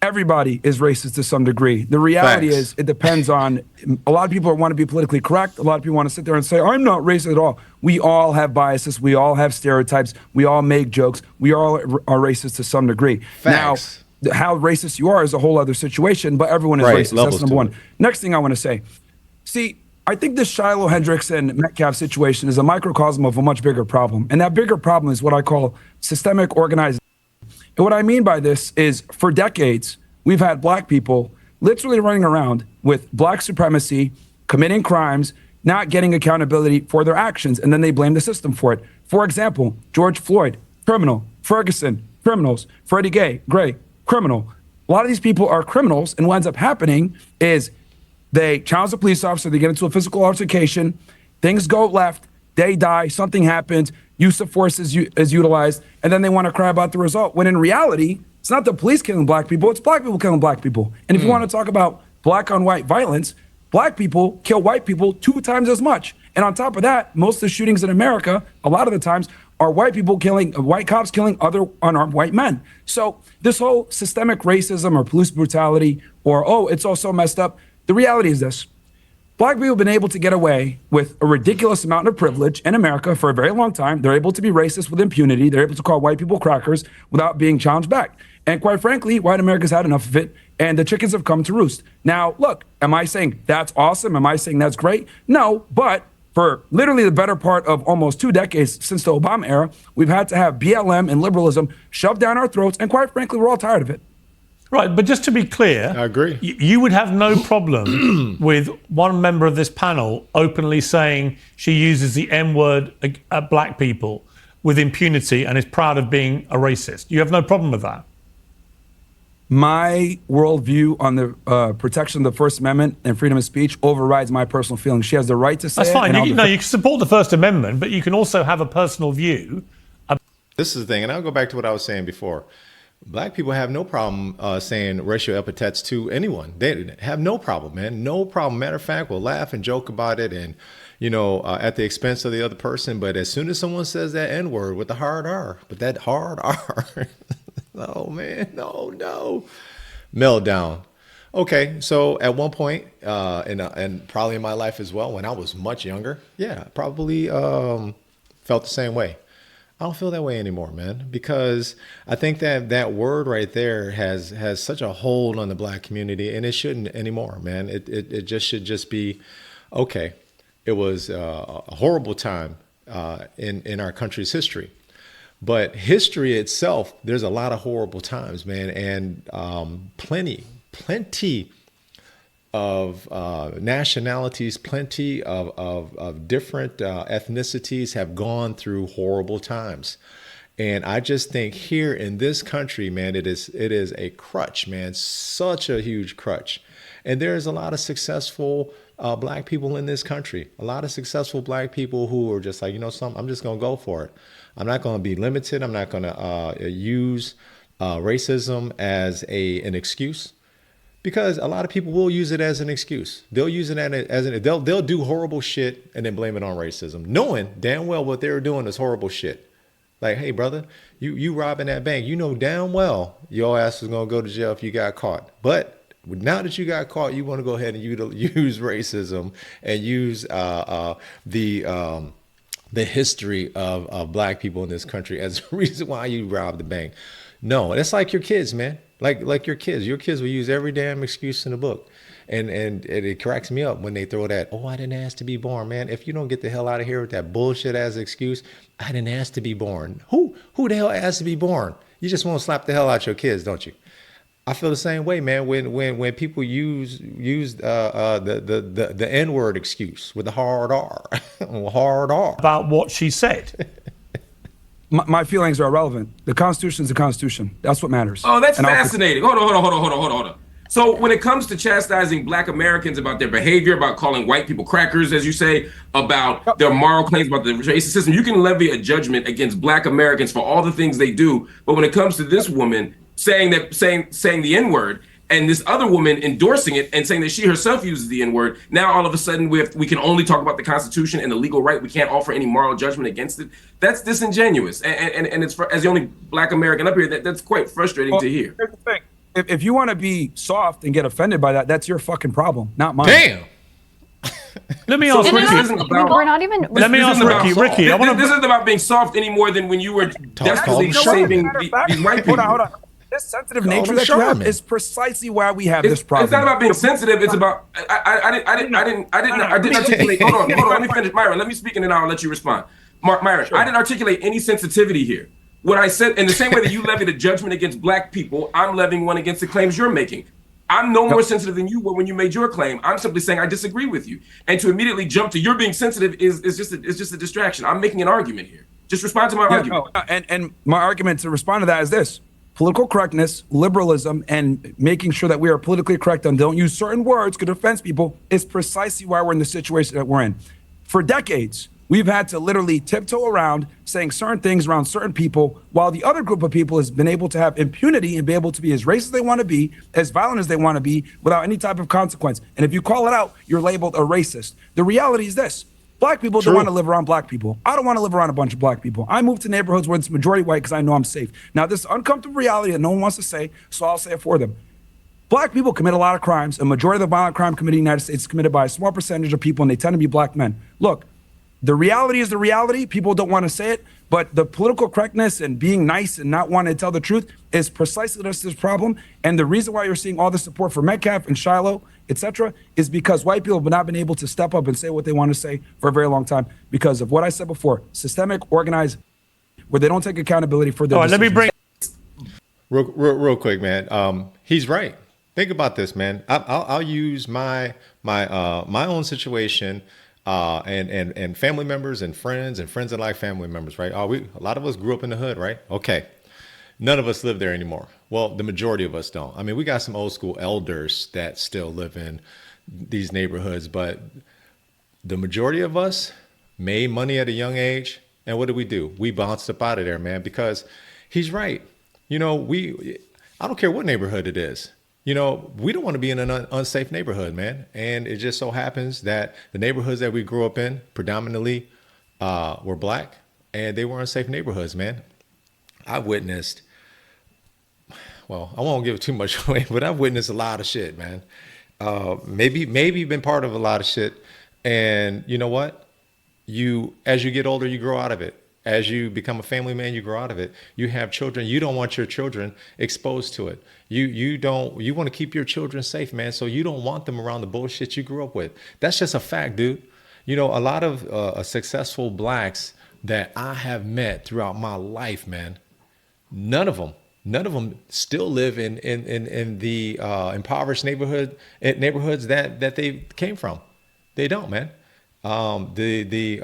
everybody is racist to some degree. The reality is it depends on, a lot of people want to be politically correct. A lot of people want to sit there and say, I'm not racist at all. We all have biases. We all have stereotypes. We all make jokes. We all are racist to some degree. Facts. Now, how racist you are is a whole other situation, but everyone is racist. That's number one. Next thing I want to say, see, I think this Shiloh Hendrix and Metcalf situation is a microcosm of a much bigger problem. And that bigger problem is what I call systemic organized. And what I mean by this is, for decades, we've had black people literally running around with black supremacy, committing crimes, not getting accountability for their actions, and then they blame the system for it. For example, George Floyd, criminal. Ferguson, criminals. Freddie Gray, criminal. A lot of these people are criminals, and what ends up happening is they challenge the police officer, they get into a physical altercation, things go left, they die, something happens, use of force is utilized, and then they want to cry about the result, when in reality, it's not the police killing black people, it's black people killing black people. And if you want to talk about black on white violence, black people kill white people 2 times as much. And on top of that, most of the shootings in America, a lot of the times, are white cops killing other unarmed white men. So this whole systemic racism or police brutality, or, oh, it's all so messed up, the reality is this. Black people have been able to get away with a ridiculous amount of privilege in America for a very long time. They're able to be racist with impunity. They're able to call white people crackers without being challenged back. And quite frankly, white America's had enough of it, and the chickens have come to roost. Now, look, am I saying that's awesome? Am I saying that's great? No, but for literally the better part of almost 2 decades since the Obama era, we've had to have BLM and liberalism shoved down our throats, and quite frankly, we're all tired of it. Right, but just to be clear, I agree. You would have no problem with one member of this panel openly saying she uses the N-word at black people with impunity and is proud of being a racist. You have no problem with that? My worldview on the protection of the First Amendment and freedom of speech overrides my personal feelings. She has the right to say That's fine. You can support the First Amendment, but you can also have a personal view. This is the thing, and I'll go back to what I was saying before. Black people have no problem saying racial epithets to anyone. They have no problem, man. No problem. Matter of fact, we'll laugh and joke about it and, at the expense of the other person. But as soon as someone says that N-word with the hard R, but that hard R, oh, man, no. Meltdown. Okay, so at one point, and probably in my life as well, when I was much younger, yeah, probably felt the same way. I don't feel that way anymore, man, because I think that word right there has such a hold on the black community, and it shouldn't anymore, man. It just should just be, okay, it was a horrible time in our country's history. But history itself, there's a lot of horrible times, man, and plenty of nationalities, plenty of different ethnicities have gone through horrible times. And I just think here in this country, man, it is a crutch, man, such a huge crutch. And there's a lot of successful black people in this country, a lot of successful black people who are just like, something, I'm just going to go for it. I'm not going to be limited. I'm not going to use racism as an excuse. Because a lot of people will use it as an excuse. They'll use it they'll do horrible shit and then blame it on racism, knowing damn well what they were doing is horrible shit. Like, hey, brother, you robbing that bank. You know damn well your ass was going to go to jail if you got caught. But now that you got caught, you want to go ahead and use racism and use the history of black people in this country as a reason why you robbed the bank. No, it's like your kids, man. Like your kids will use every damn excuse in the book. And it cracks me up when they throw that, oh, I didn't ask to be born, man. If you don't get the hell out of here with that bullshit as excuse, I didn't ask to be born. Who the hell asked to be born? You just want to slap the hell out your kids, don't you? I feel the same way, man, when people use the N-word excuse with the hard R. Hard R. About what she said. My feelings are irrelevant. The Constitution is the Constitution. That's what matters. Oh, that's fascinating. Hold on. So when it comes to chastising black Americans about their behavior, about calling white people crackers, as you say, about their moral claims about the racist system, you can levy a judgment against black Americans for all the things they do. But when it comes to this woman saying the N-word, and this other woman endorsing it and saying that she herself uses the N-word, now all of a sudden we can only talk about the Constitution and the legal right. We can't offer any moral judgment against it. That's disingenuous. And it's as the only black American up here, that's quite frustrating to hear. Here's the thing. if you want to be soft and get offended by that, that's your fucking problem, not mine. Damn. Let me ask Rikki. We're not even. Let me ask Rikki. Rikki, this isn't about being soft any more than when you were desperately saving these white people. Hold on. This sensitive nature that you have is precisely why we have this problem. It's not about being sensitive. It's about I didn't articulate. Hold on. Let me finish, Myron. Let me speak and then I'll let you respond. Myron, I didn't articulate any sensitivity here. What I said, in the same way that you levied a judgment against black people, I'm levying one against the claims you're making. I'm no more sensitive than you were when you made your claim. I'm simply saying I disagree with you. And to immediately jump to you're being sensitive is just a distraction. I'm making an argument here. Just respond to my argument. No, and my argument to respond to that is this. Political correctness, liberalism, and making sure that we are politically correct and don't use certain words could offend people is precisely why we're in the situation that we're in. For decades, we've had to literally tiptoe around saying certain things around certain people, while the other group of people has been able to have impunity and be able to be as racist as they want to be, as violent as they want to be, without any type of consequence. And if you call it out, you're labeled a racist. The reality is this. Black people don't want to live around black people. I don't want to live around a bunch of black people. I move to neighborhoods where it's majority white because I know I'm safe. Now, this is uncomfortable reality that no one wants to say, so I'll say it for them. Black people commit a lot of crimes. A majority of the violent crime committed in the United States is committed by a small percentage of people, and they tend to be black men. Look, the reality is the reality. People don't want to say it, but the political correctness and being nice and not wanting to tell the truth is precisely this problem. And the reason why you're seeing all the support for Metcalf and Shiloh, etc., is because white people have not been able to step up and say what they want to say for a very long time because of what I said before, systemic, organized, where they don't take accountability for their decisions. Let me bring real quick, man. He's right. Think about this, man. I'll use my own situation. And family members and friends that like family members, right? A lot of us grew up in the hood, right? Okay. None of us live there anymore. Well, the majority of us don't. I mean, we got some old school elders that still live in these neighborhoods, but the majority of us made money at a young age. And what do? We bounced up out of there, man, because he's right. You know, I don't care what neighborhood it is. You know, we don't want to be in an unsafe neighborhood, man. And it just so happens that the neighborhoods that we grew up in predominantly were black, and they were unsafe neighborhoods, man. I witnessed, well, I won't give too much away, but I've witnessed a lot of shit, man. Maybe been part of a lot of shit. And you know what? As you get older, you grow out of it. As you become a family man, you grow out of it. You have children. You don't want your children exposed to it. You want to keep your children safe, man. So you don't want them around the bullshit you grew up with. That's just a fact, dude. You know, a lot of successful blacks that I have met throughout my life, man, none of them still live in the impoverished neighborhoods that they came from. They don't, man. The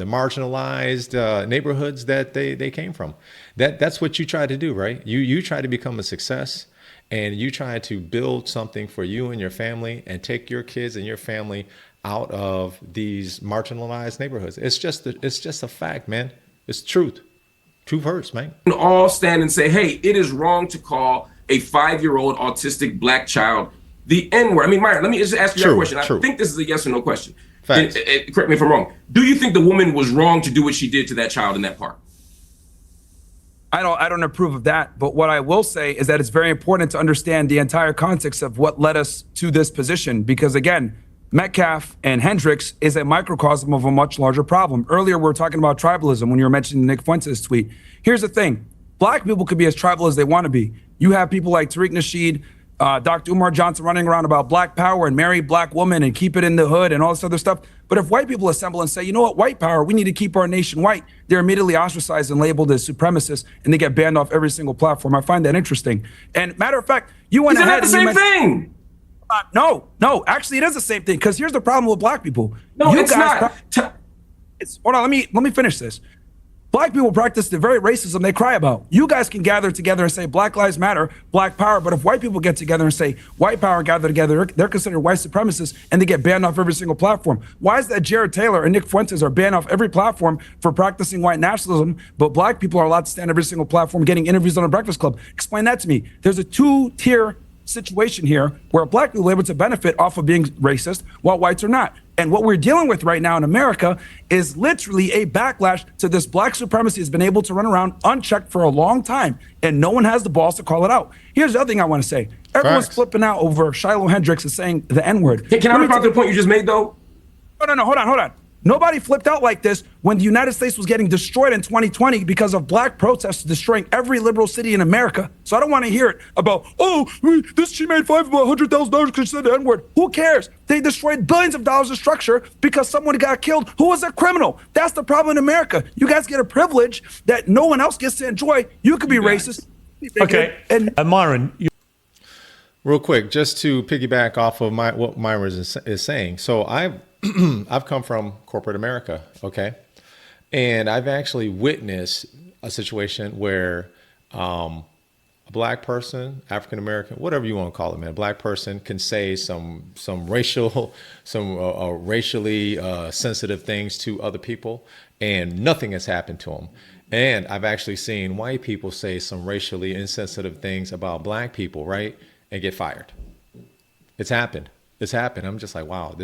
marginalized neighborhoods that they came from. That's what you try to do, right? You try to become a success, and you try to build something for you and your family and take your kids and your family out of these marginalized neighborhoods. It's just a fact, man. It's truth. Truth hurts, man. We can all stand and say, hey, it is wrong to call a 5-year-old autistic black child the N-word. I mean, Myron, let me just ask you a question. I think this is a yes or no question. Correct me if I'm wrong. Do you think the woman was wrong to do what she did to that child in that park? I don't approve of that. But what I will say is that it's very important to understand the entire context of what led us to this position. Because again, Metcalf and Hendrix is a microcosm of a much larger problem. Earlier, we were talking about tribalism when you were mentioning Nick Fuentes' tweet. Here's the thing. Black people could be as tribal as they want to be. You have people like Tariq Nasheed, Dr. Umar Johnson running around about black power and marry black women and keep it in the hood and all this other stuff. But if white people assemble and say, you know what, white power, we need to keep our nation white, they're immediately ostracized and labeled as supremacists, and they get banned off every single platform. I find that interesting. And matter of fact, you went ahead and the same thing. No, actually, it is the same thing. Because here's the problem with black people. No, it's not. Hold on, let me finish this. Black people practice the very racism they cry about. You guys can gather together and say Black Lives Matter, Black Power, but if white people get together and say white power, gather together, they're considered white supremacists and they get banned off every single platform. Why is that Jared Taylor and Nick Fuentes are banned off every platform for practicing white nationalism, but black people are allowed to stand every single platform getting interviews on a Breakfast Club? Explain that to me. There's a two-tier situation here where black people are able to benefit off of being racist while whites are not. And what we're dealing with right now in America is literally a backlash to this black supremacy has been able to run around unchecked for a long time, and no one has the balls to call it out. Here's the other thing I want to say. Everyone's flipping out over Shiloh Hendrix is saying the N-word. Can I respond to the point you just made, though? No, hold on. Nobody flipped out like this when the United States was getting destroyed in 2020 because of black protests destroying every liberal city in America. So I don't want to hear it about, she made $100,000 because she said the N-word. Who cares? They destroyed billions of dollars of structure because someone got killed who was a criminal. That's the problem in America. You guys get a privilege that no one else gets to enjoy. You could be racist. Okay, and Myron. Real quick, just to piggyback off of what Myron is saying. So I've come from corporate America, okay? And I've actually witnessed a situation where a black person, African American, whatever you want to call it, man, a black person can say some racially sensitive things to other people, and nothing has happened to them. And I've actually seen white people say some racially insensitive things about black people, right, and get fired. It's happened. I'm just like, wow,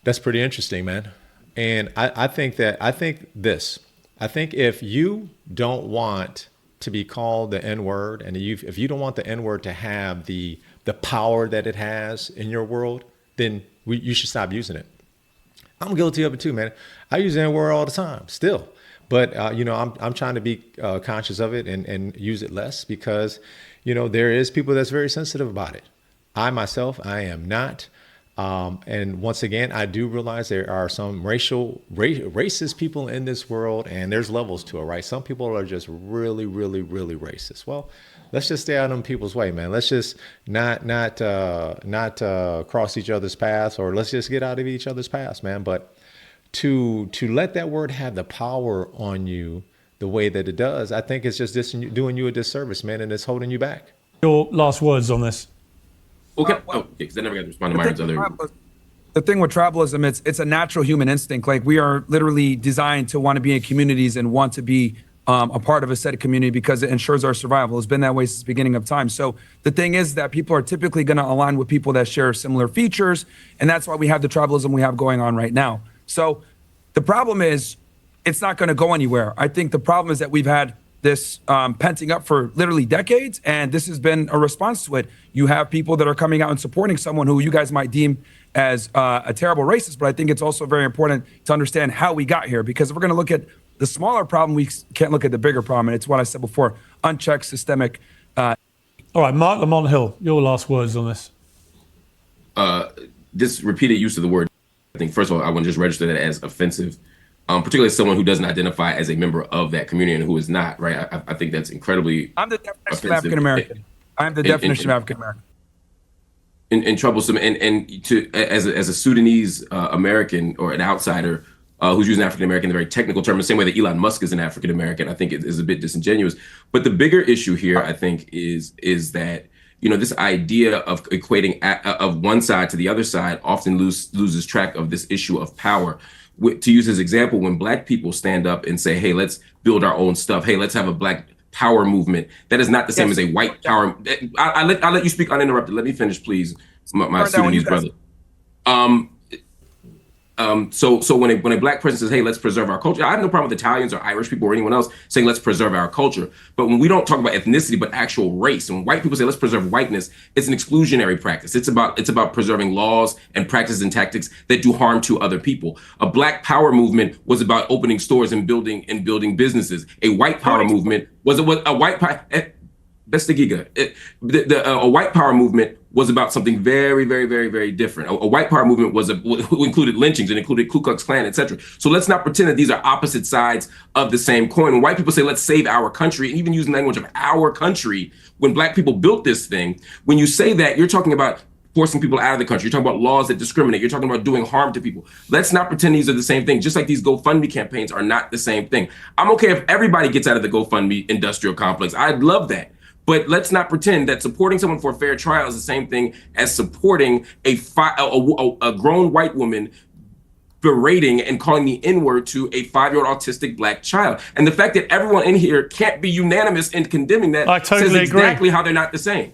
that's pretty interesting, man. And I think if you don't want to be called the N-word, and if you don't want the N-word to have the power that it has in your world, then you should stop using it. I'm guilty of it too, man. I use the N-word all the time still. But, I'm trying to be conscious of it and use it less because, there is people that's very sensitive about it. I am not. And once again, I do realize there are some racist people in this world, and there's levels to it, right? Some people are just really, really, really racist. Well, let's just stay out of them people's way, man. Let's just not cross each other's paths, or let's just get out of each other's paths, man. But to let that word have the power on you the way that it does, I think it's just doing you a disservice, man, and it's holding you back. Your last words on this. Okay. Because I never got to respond to Myron's other. The thing with tribalism, it's a natural human instinct. Like, we are literally designed to want to be in communities and want to be a part of a set of community because it ensures our survival. It's been that way since the beginning of time. So the thing is that people are typically going to align with people that share similar features, and that's why we have the tribalism we have going on right now. So the problem is it's not going to go anywhere. I think the problem is that we've had this penting up for literally decades, and this has been a response to it. You have people that are coming out and supporting someone who you guys might deem as a terrible racist, but I think it's also very important to understand how we got here, because if we're going to look at the smaller problem, we can't look at the bigger problem, and it's what I said before, unchecked systemic. All right, Marc Lamont Hill, your last words on this. This repeated use of the word, I think, first of all, I want to just register that as offensive. Particularly as someone who doesn't identify as a member of that community and who is not, right? I think that's incredibly I'm the definition of African American. I'm the definition of African American. And troublesome. And to as a Sudanese American or an outsider who's using African American, the very technical term, the same way that Elon Musk is an African American, I think it is a bit disingenuous. But the bigger issue here, I think, is that this idea of equating of one side to the other side often loses track of this issue of power. To use his example, when black people stand up and say, hey, let's build our own stuff. Hey, let's have a black power movement. That is not the same as a white power. I'll let you speak uninterrupted. Let me finish, please, my Sudanese brother. So when a black person says, hey, let's preserve our culture, I have no problem with Italians or Irish people or anyone else saying let's preserve our culture. But when we don't talk about ethnicity, but actual race, and when white people say let's preserve whiteness, it's an exclusionary practice. It's about preserving laws and practices and tactics that do harm to other people. A black power movement was about opening stores and building businesses. A white power movement was a white power. That's the giga. A white power movement was about something very, very, very, very different. A white power movement included lynchings and included Ku Klux Klan, etc. So let's not pretend that these are opposite sides of the same coin. When white people say, let's save our country, and even using the language of our country, when black people built this thing, when you say that, you're talking about forcing people out of the country. You're talking about laws that discriminate. You're talking about doing harm to people. Let's not pretend these are the same thing, just like these GoFundMe campaigns are not the same thing. I'm okay if everybody gets out of the GoFundMe industrial complex. I'd love that. But let's not pretend that supporting someone for a fair trial is the same thing as supporting a grown white woman berating and calling the N-word to a 5-year-old autistic black child. And the fact that everyone in here can't be unanimous in condemning that I totally says exactly agree. how they're not the same.